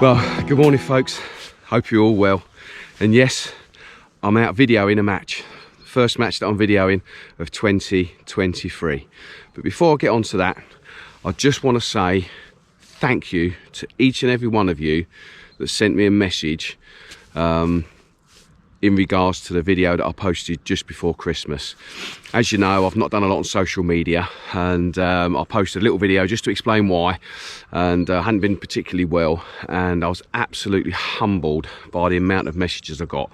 Well, good morning folks, hope you're all well. And yes, I'm out videoing a match, the first match that I'm videoing of 2023. But before I get on to that, I just want to say thank you to each and every one of you that sent me a message in regards to the video that I posted just before Christmas. As you know, I've not done a lot on social media, and I posted a little video just to explain why, and I hadn't been particularly well, and I was absolutely humbled by the amount of messages I got,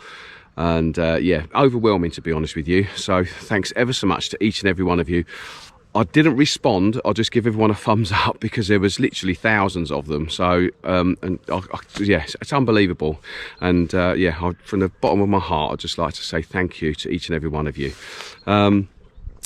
and yeah, overwhelming to be honest with you. So thanks ever so much to each and every one of you. I didn't respond, I'll just give everyone a thumbs up because there was literally thousands of them. So, yeah, it's unbelievable. And yeah, from the bottom of my heart, I'd just like to say thank you to each and every one of you.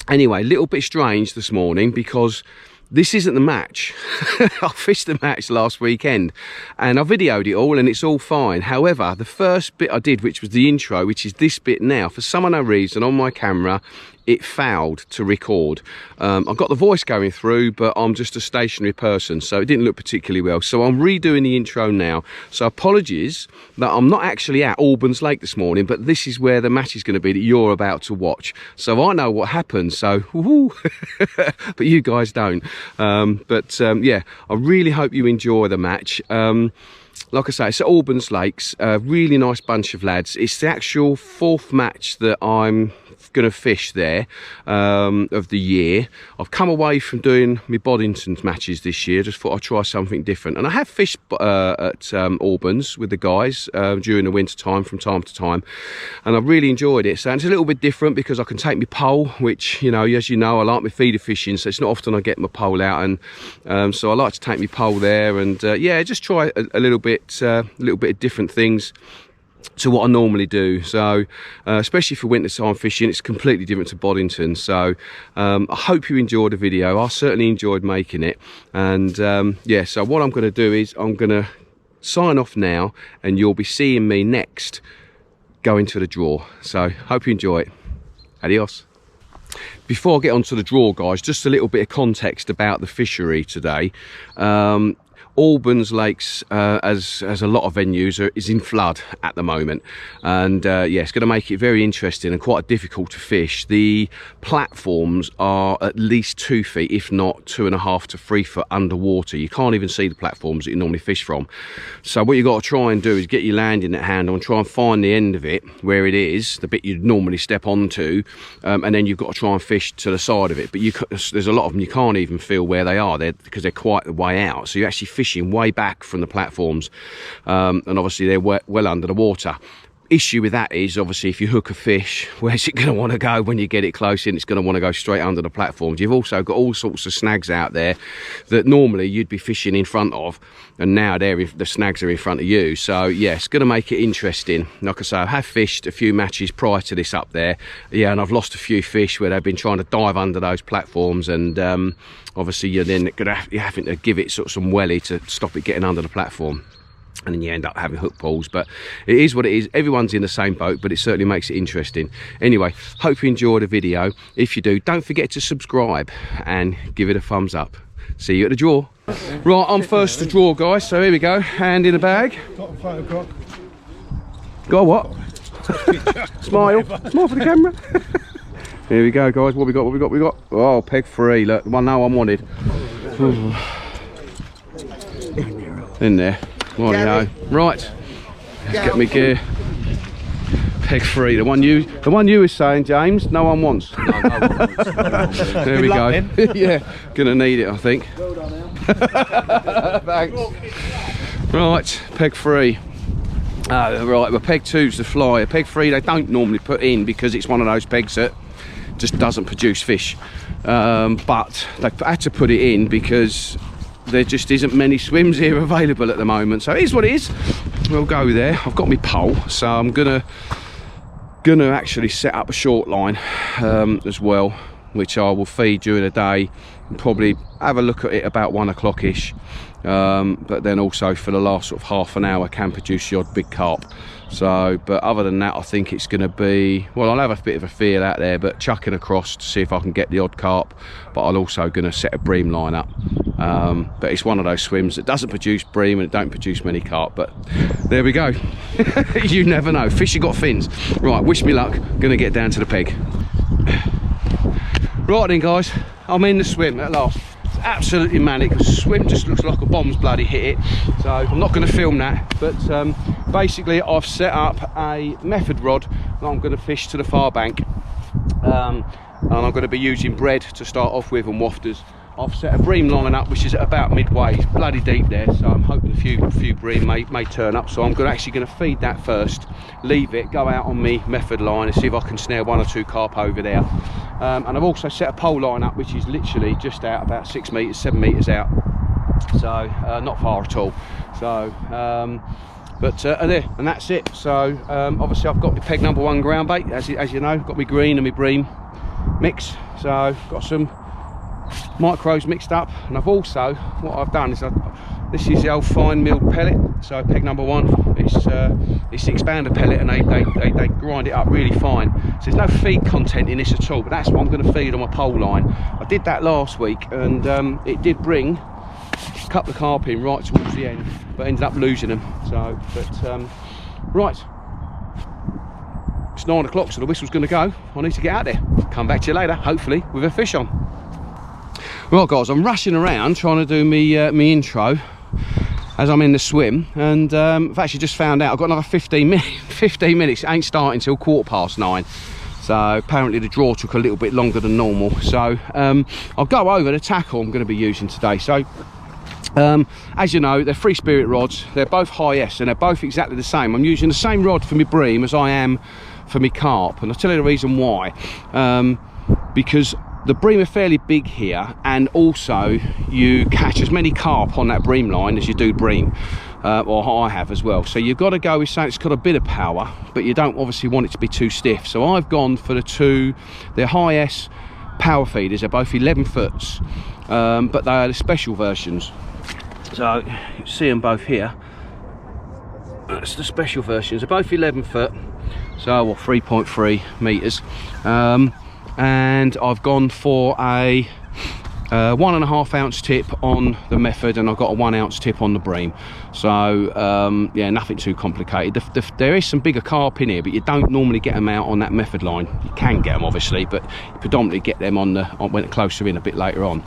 Anyway, a little bit strange this morning because this isn't the match. I fished the match last weekend and I videoed it all and it's all fine. However, the first bit I did, which was the intro, which is this bit now, for some unknown reason on my camera, it failed to record. I've got the voice going through, but I'm just a stationary person, so it didn't look particularly well. So I'm redoing the intro now. So apologies that I'm not actually at Albans Lake this morning, but this is where the match is going to be that you're about to watch. So I know what happened, so but you guys don't. Yeah, I really hope you enjoy the match. Like I say, it's at Albans Lakes, a really nice bunch of lads. It's the actual fourth match that I'm going to fish there of the year. I've come away from doing my Boddington matches this year, just thought I'd try something different. And I have fished at Albans with the guys during the winter time from time to time, and I really enjoyed it. So it's a little bit different because I can take my pole, which, you know, as you know, I like my feeder fishing, so it's not often I get my pole out, and so I like to take my pole there and yeah, just try a little bit of different things to what I normally do. So especially for winter time fishing, it's completely different to Boddington. So I hope you enjoyed the video. I certainly enjoyed making it. And yeah, so what I'm going to do is I'm going to sign off now, and you'll be seeing me next go into the draw. So hope you enjoy it. Adios. Before I get onto the draw, guys, just a little bit of context about the fishery today. Albans Lakes, as a lot of venues, is in flood at the moment, and yeah, it's going to make it very interesting and quite difficult to fish. The platforms are at least 2 feet, if not 2.5 to 3 foot underwater. You can't even see the platforms that you normally fish from. So what you've got to try and do is get your landing net handle and try and find the end of it where it is, the bit you'd normally step onto, and then you've got to try and fish to the side of it. But there's a lot of them you can't even feel where they are there because they're quite the way out. So you actually fishing way back from the platforms, and obviously they're well under the water. Issue with that is obviously if you hook a fish, where's it going to want to go when you get it close in? It's going to want to go straight under the platforms. You've also got all sorts of snags out there that normally you'd be fishing in front of, and now the snags are in front of you. So yeah, it's going to make it interesting. Like I say, I have fished a few matches prior to this up there, yeah, and I've lost a few fish where they've been trying to dive under those platforms, and obviously you're then you're having to give it sort of some welly to stop it getting under the platform, and then you end up having hook pulls. But it is what it is. Everyone's in the same boat, but it certainly makes it interesting. Anyway, hope you enjoyed the video. If you do, don't forget to subscribe and give it a thumbs up. See you at the draw. Right, I'm first to draw, guys, so here we go. Hand in the bag. Got a photograph. Got what? Smile. Smile for the camera. Here we go, guys. What we got? Oh, peg 3. Look, the one no one wanted. In there. Right, let's get me gear. Peg 3, the one you were saying, James, no one wants. No one wants. There we go. Yeah, gonna need it, I think. Well done, Al. Thanks. Right, peg 3. Right, well, peg 2's the fly. A peg 3 they don't normally put in because it's one of those pegs that just doesn't produce fish. But they had to put it in because there just isn't many swims here available at the moment. So it is what it is. We'll go there. I've got my pole, so I'm gonna actually set up a short line as well, which I will feed during the day and probably have a look at it about 1 o'clock ish. But then also for the last sort of half an hour can produce the odd big carp. So, but other than that, I think it's going to be, well, I'll have a bit of a feel out there, but chucking across to see if I can get the odd carp. But I'm also going to set a bream line up but it's one of those swims that doesn't produce bream and it don't produce many carp, but there we go. You never know, fish have got fins. Right, wish me luck, gonna get down to the peg. Right then guys, I'm in the swim at last. It's absolutely manic. The swim just looks like a bomb's bloody hit it, so I'm not going to film that, but basically I've set up a method rod that I'm going to fish to the far bank, and I'm going to be using bread to start off with and wafters. I've set a bream line up which is at about midway. It's bloody deep there, so I'm hoping a few bream may turn up, so I'm actually going to feed that first, leave it, go out on me method line and see if I can snare 1 or 2 carp over there. And I've also set a pole line up which is literally just out about 6 metres, 7 metres out, so not far at all. So and that's it. So obviously I've got my peg number 1 ground bait, as you know, got my green and my bream mix, so got some micros mixed up, and I've also, what I've done is this is the old fine milled pellet, so peg number 1, it's the expander pellet, and they grind it up really fine, so there's no feed content in this at all, but that's what I'm going to feed on my pole line. I did that last week, and it did bring a couple of carp in right towards the end, but ended up losing them. So right, it's 9 o'clock, so the whistle's going to go. I need to get out there, come back to you later, hopefully with a fish on. Right guys, I'm rushing around trying to do me intro as I'm in the swim, and I've actually just found out I've got another 15 minutes. It ain't starting until 9:15, so apparently the draw took a little bit longer than normal. So I'll go over the tackle I'm going to be using today. So as you know, they're Free Spirit rods, they're both high S and they're both exactly the same. I'm using the same rod for my bream as I am for my carp, and I'll tell you the reason why. Because the bream are fairly big here, and also you catch as many carp on that bream line as you do bream, or I have as well. So you've got to go with something that's got a bit of power, but you don't obviously want it to be too stiff. So I've gone for they're high S power feeders. They're both 11 foots, but they are the special versions. So you can see them both here. That's the special versions. They're both 11 foot, so what, 3.3 meters. And I've gone for a 1.5 ounce tip on the method, and I've got a 1 ounce tip on the bream. So yeah, nothing too complicated. There is some bigger carp in here, but you don't normally get them out on that method line. You can get them obviously, but you predominantly get them on when it's closer in a bit later on.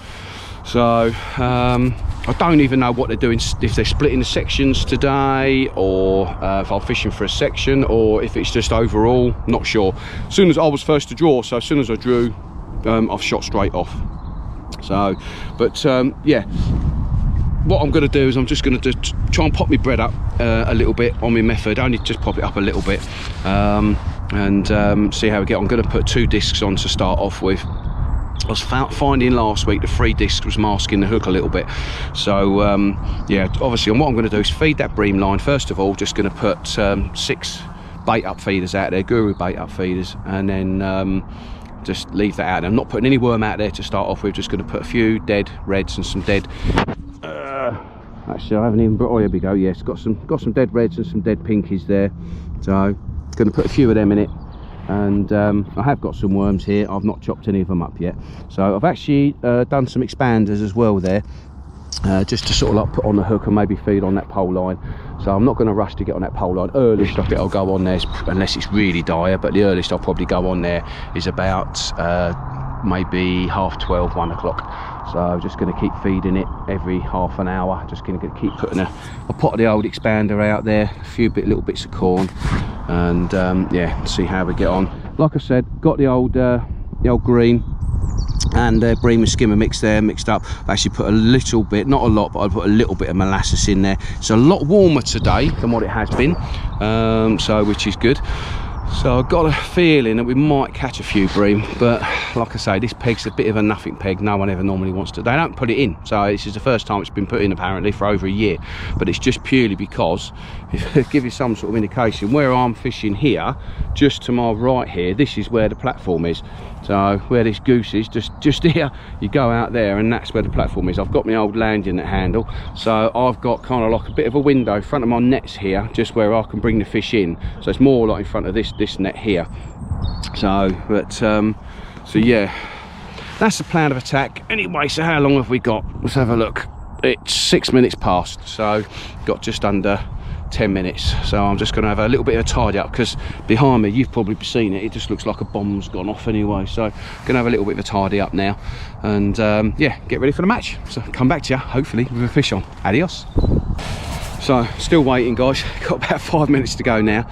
So I don't even know what they're doing, if they're splitting the sections today, or if I'm fishing for a section, or if it's just overall, not sure. As soon as I was first to draw, so as soon as I drew, I've shot straight off. So, but yeah, what I'm going to do is I'm just going to try and pop my bread up a little bit on my method, only just pop it up a little bit, and see how we get on. I'm going to put 2 discs on to start off with. I was finding last week the 3 disc was masking the hook a little bit, so yeah, obviously, and what I'm going to do is feed that bream line first of all. Just going to put 6 bait up feeders out there, Guru bait up feeders, and then just leave that out there. I'm not putting any worm out there to start off with, just going to put a few dead reds and some dead actually I haven't even, oh here we go, yes, got some dead reds and some dead pinkies there, so going to put a few of them in it. And I have got some worms here. I've not chopped any of them up yet, so I've actually done some expanders as well there, just to sort of like put on the hook and maybe feed on that pole line. So I'm not going to rush to get on that pole line. Earliest I think I'll go on there, unless it's really dire, but the earliest I'll probably go on there is about maybe 12:30, 1 o'clock. So I'm just going to keep feeding it every half an hour. Just going to keep putting a pot of the old expander out there, a few little bits of corn, and yeah, see how we get on. Like I said, got the old green and bream and skimmer mix there, mixed up. I've actually put a little bit, not a lot, but I put a little bit of molasses in there. It's a lot warmer today than what it has been, so which is good. So I've got a feeling that we might catch a few bream, but like I say, this peg's a bit of a nothing peg. No one ever normally wants to, they don't put it in, so this is the first time it's been put in apparently for over a year. But it's just purely because, if give you some sort of indication, where I'm fishing here, just to my right here, this is where the platform is. So where this goose is, just here, you go out there and that's where the platform is. I've got my old landing net handle, so I've got kind of like a bit of a window in front of my nets here, just where I can bring the fish in. So it's more like in front of this net here. So but so yeah, that's the plan of attack. Anyway, so how long have we got? Let's have a look. It's 6 minutes past, so got just under 10 minutes. So I'm just going to have a little bit of a tidy up, because behind me, you've probably seen it, it just looks like a bomb's gone off anyway. So going to have a little bit of a tidy up now, and yeah, get ready for the match. So come back to you hopefully with a fish on. Adios. So still waiting, guys. Got about 5 minutes to go now.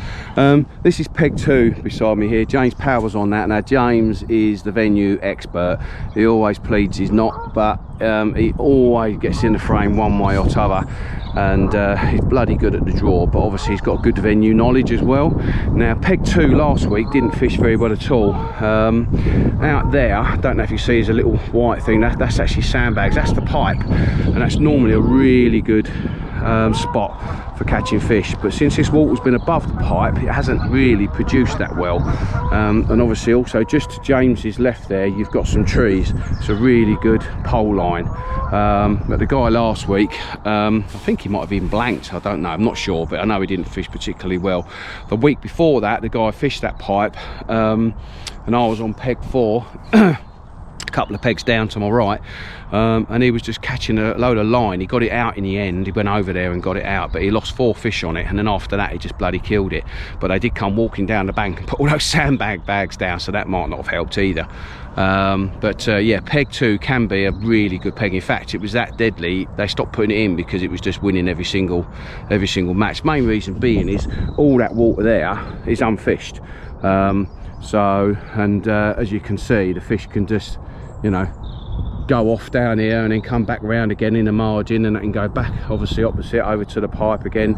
This is peg 2 beside me here. James Power's on that. Now James is the venue expert. He always pleads he's not, but he always gets in the frame one way or t'other, and he's bloody good at the draw, but obviously he's got good venue knowledge as well. Now peg 2 last week didn't fish very well at all. Out there, I don't know if you see, there's a little white thing, that's actually sandbags. That's the pipe, and that's normally a really good spot for catching fish, but since this water's been above the pipe, it hasn't really produced that well. And obviously also just to James's left there, you've got some trees. It's a really good pole line. But the guy last week, I think he might have even blanked, I don't know, I'm not sure, but I know he didn't fish particularly well. The week before that, the guy fished that pipe, and I was on peg 4 a couple of pegs down to my right, and he was just catching a load of line. He got it out in the end. He went over there and got it out, but he lost 4 fish on it, and then after that he just bloody killed it. But they did come walking down the bank and put all those sandbag bags down, so that might not have helped either. Yeah, peg 2 can be a really good peg. In fact, it was that deadly they stopped putting it in because it was just winning every single match. Main reason being is all that water there is unfished. As you can see, the fish can just, you know, go off down here and then come back round again in the margin, and they can go back obviously opposite over to the pipe again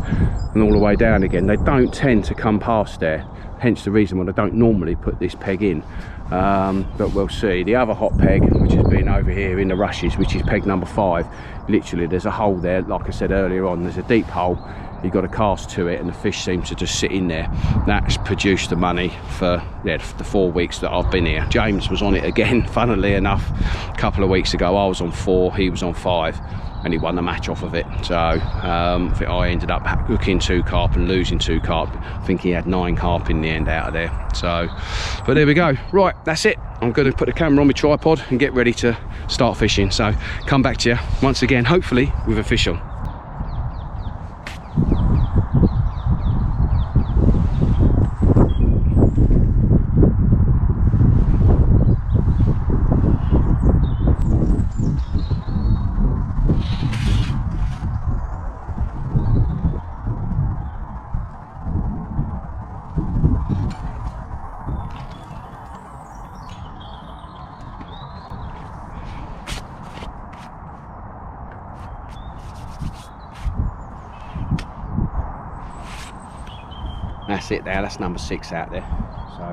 and all the way down again. They don't tend to come past there, hence the reason why I don't normally put this peg in. But we'll see. The other hot peg, which has been over here in the rushes, which is peg number 5, literally there's a hole there, like I said earlier on, there's a deep hole. You've got to cast to it, and the fish seem to just sit in there. That's produced the money for, yeah, the 4 weeks that I've been here. James was on it again, funnily enough, a couple of weeks ago. I was on 4, he was on 5, and he won the match off of it. So I think I ended up hooking 2 carp and losing 2 carp. I think he had 9 carp in the end out of there. So, but there we go. Right, that's it. I'm going to put the camera on my tripod and get ready to start fishing. So come back to you once again, hopefully with a fish on. That's it there, that's number 6 out there. So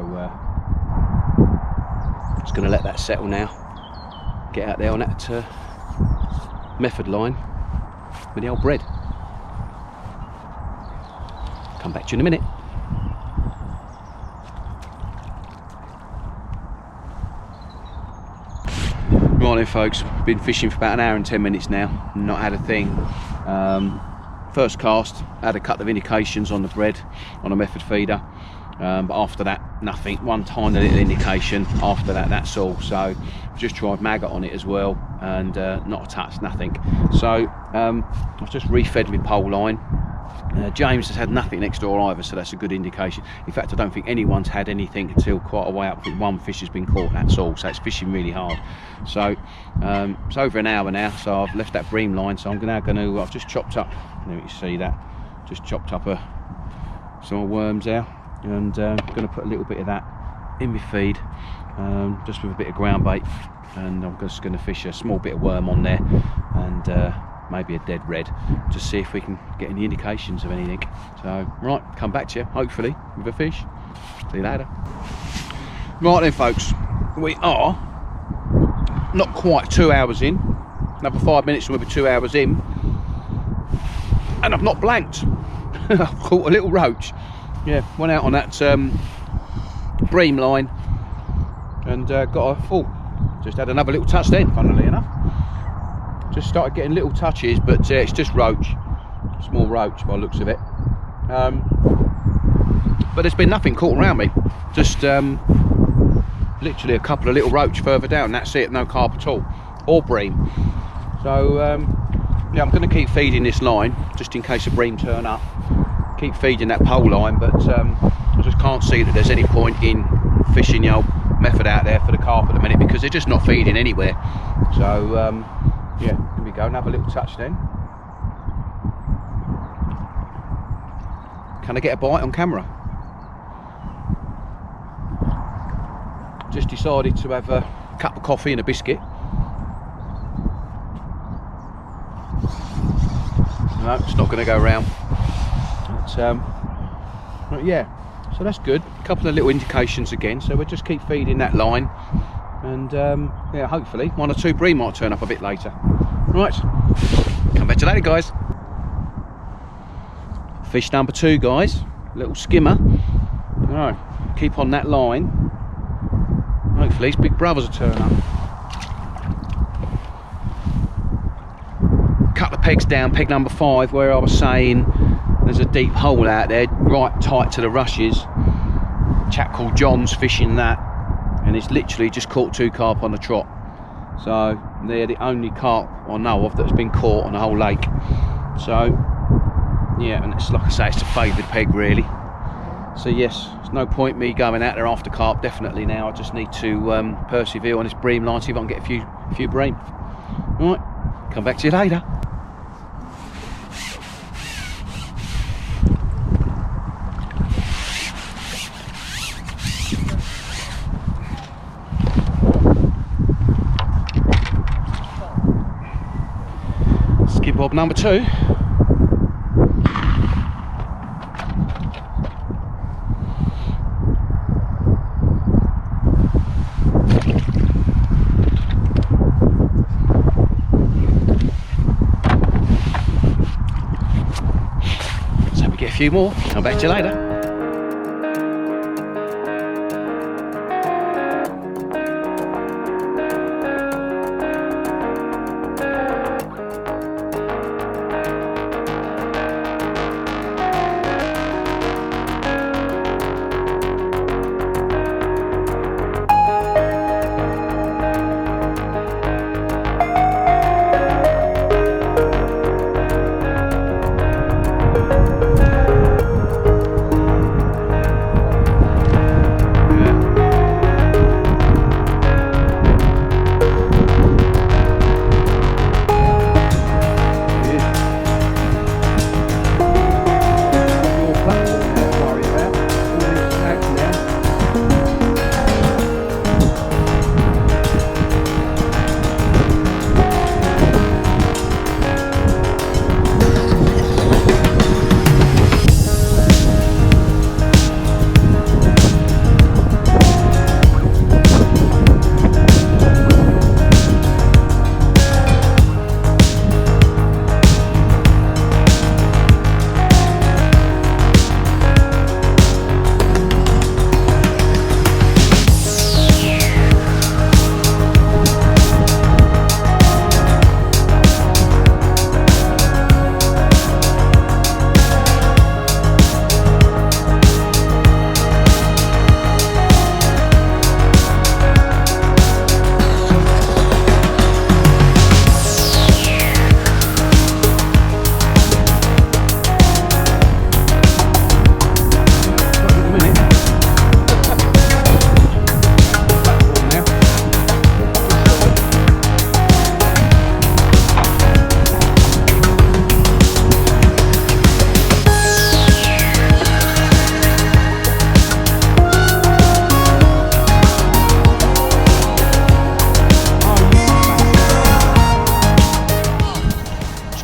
just going to let that settle now. Get out there on that method line with the old bread. Come back to you in a minute. Right then folks, been fishing for about an hour and 10 minutes now, not had a thing. First cast, had a couple of indications on the bread on a method feeder, but after that nothing. One tiny little indication, after that that's all. So just tried maggot on it as well, and not a touch, nothing. So I've just refed my pole line. James has had nothing next door either, so that's a good indication. In fact, I don't think anyone's had anything until quite a way up. I think 1 fish has been caught, that's all. So it's fishing really hard. So it's over an hour now, so I've left that bream line. So I'm now going to, I've just chopped up, there you see that, just chopped up some worms there, and I'm going to put a little bit of that in my feed, just with a bit of ground bait, and I'm just going to fish a small bit of worm on there, and maybe a dead red, to see if we can get any indications of anything. So right, come back to you hopefully with a fish. See you later. Right then folks, we are not quite 2 hours in, another 5 minutes and we'll be 2 hours in, and I've not blanked. I've caught a little roach. Yeah, went out on that bream line and got a full, just had another little touch then, funnily enough. Just started getting little touches, but it's just roach, small roach by the looks of it. But there's been nothing caught around me, just literally a couple of little roach further down, that's it, no carp at all, or bream. So yeah, I'm going to keep feeding this line just in case a bream turn up. Keep feeding that pole line, but I just can't see that there's any point in fishing the old method out there for the carp at the minute, because they're just not feeding anywhere. So yeah, here we go, and have a little touch then. Can I get a bite on camera? Just decided to have a cup of coffee and a biscuit. No, it's not going to go round. But yeah, so that's good. A couple of little indications again. So we'll just keep feeding that line, and yeah, hopefully 1 or 2 bream might turn up a bit later. Right, come back to later, guys. Fish number 2, guys. Little skimmer. All right, keep on that line. Hopefully his big brothers will turn up. Couple of pegs down, peg number 5, where I was saying there's a deep hole out there right tight to the rushes. A chap called John's fishing that, and it's literally just caught 2 carp on the trot. So they're the only carp I know of that's been caught on the whole lake. So yeah, and it's like I say, it's a favoured peg really. So yes, there's no point me going out there after carp definitely now. I just need to persevere on this bream line, see if I can get a few bream. All right, come back to you later. Skip bob number 2. So we get a few more. Come back to you later.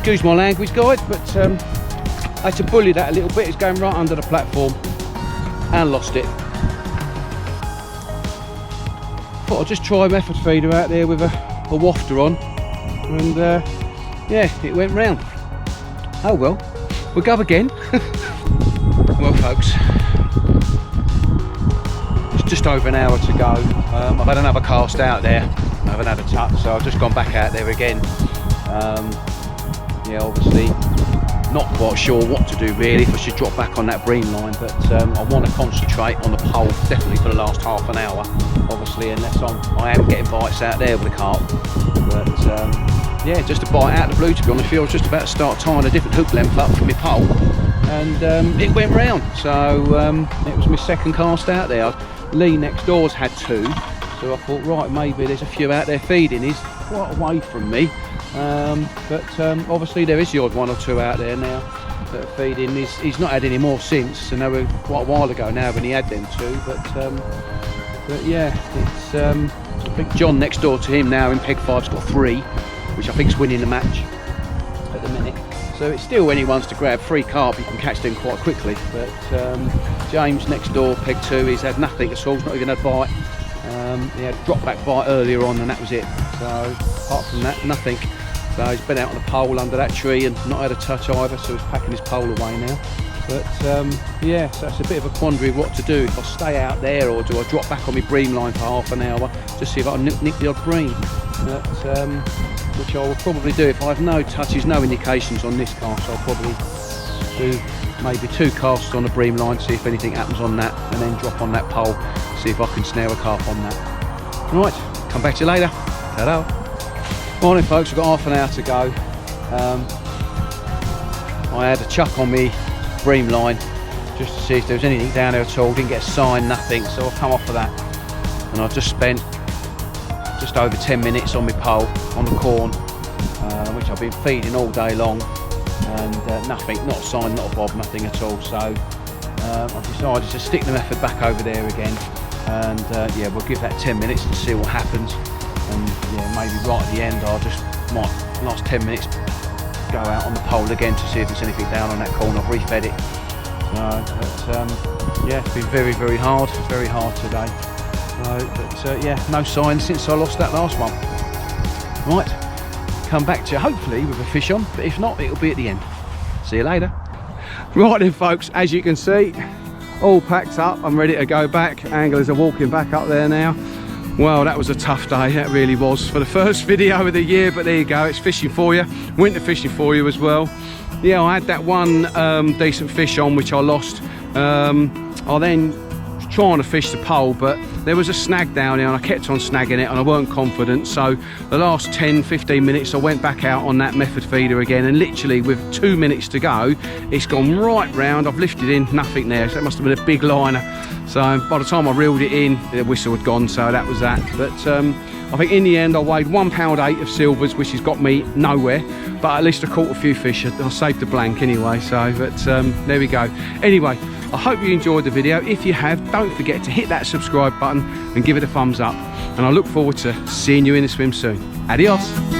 Excuse my language, guys, but I had to bully that a little bit. It's going right under the platform and lost it. Thought I'd just try a method feeder out there with a wafter on, and yeah, it went round. Oh well, we'll go again. Well folks, it's just over an hour to go. I've had another cast out there, I haven't had a touch, so I've just gone back out there again. Yeah, obviously not quite sure what to do really, if I should drop back on that bream line, but I want to concentrate on the pole definitely for the last half an hour, obviously, unless I am getting bites out there with the carp. But yeah, just a bite out of the blue, to be honest. I was just about to start tying a different hook length up for my pole, and it went round. So it was my second cast out there. Lee next door's had 2, so I thought, right, maybe there's a few out there feeding. He's quite away from me, but obviously there is the odd 1 or 2 out there now that are feeding. He's not had any more since, and they were quite a while ago now when he had them 2. But yeah, it's I think John next door to him now in Peg 5's got 3, which I think is winning the match at the minute. So it's still anyone's to grab. 3 carp, you can catch them quite quickly. But James next door, Peg 2, he's had nothing at all. He's not even had a bite. He had a drop back bite earlier on, and that was it. So apart from that, nothing. So he's been out on the pole under that tree and not had a touch either. So he's packing his pole away now. But yeah, so it's a bit of a quandary what to do. If I stay out there, or do I drop back on my bream line for half an hour to see if I can nick the odd bream. But, which I will probably do if I have no touches, no indications on this cast. I'll probably do maybe 2 casts on the bream line, see if anything happens on that, and then drop on that pole, see if I can snare a carp on that. Right, come back to you later. Ta-da. Morning folks, we've got half an hour to go. I had a chuck on me bream line just to see if there was anything down there at all. Didn't get a sign, nothing, so I've come off of that, and I've just spent just over 10 minutes on my pole on the corn, which I've been feeding all day long, and nothing, not a sign, not a bob, nothing at all. So I've decided to stick the method back over there again, and yeah, we'll give that 10 minutes and see what happens. And yeah, maybe right at the end I'll just might last 10 minutes go out on the pole again to see if there's anything down on that corn. I've refed it. But yeah, it's been very, very hard today. But yeah, no signs since I lost that last one. Right, come back to you hopefully with a fish on, but if not, it'll be at the end. See you later. Right then folks, as you can see, all packed up, I'm ready to go back. Anglers are walking back up there now. Well, that was a tough day, that really was, for the first video of the year, but there you go, it's fishing for you, winter fishing for you as well. Yeah, I had that one decent fish on which I lost. I then was trying to fish the pole, but there was a snag down there and I kept on snagging it and I weren't confident. So the last 10-15 minutes I went back out on that method feeder again, and literally with 2 minutes to go, it's gone right round. I've lifted in, nothing there, so that must have been a big liner. So by the time I reeled it in, the whistle had gone, so that was that. But I think in the end I weighed 1.8 pound of silvers, which has got me nowhere, but at least I caught a few fish. I saved the blank anyway, so, but there we go. Anyway, I hope you enjoyed the video. If you have, don't forget to hit that subscribe button and give it a thumbs up, and I look forward to seeing you in the swim soon. Adios.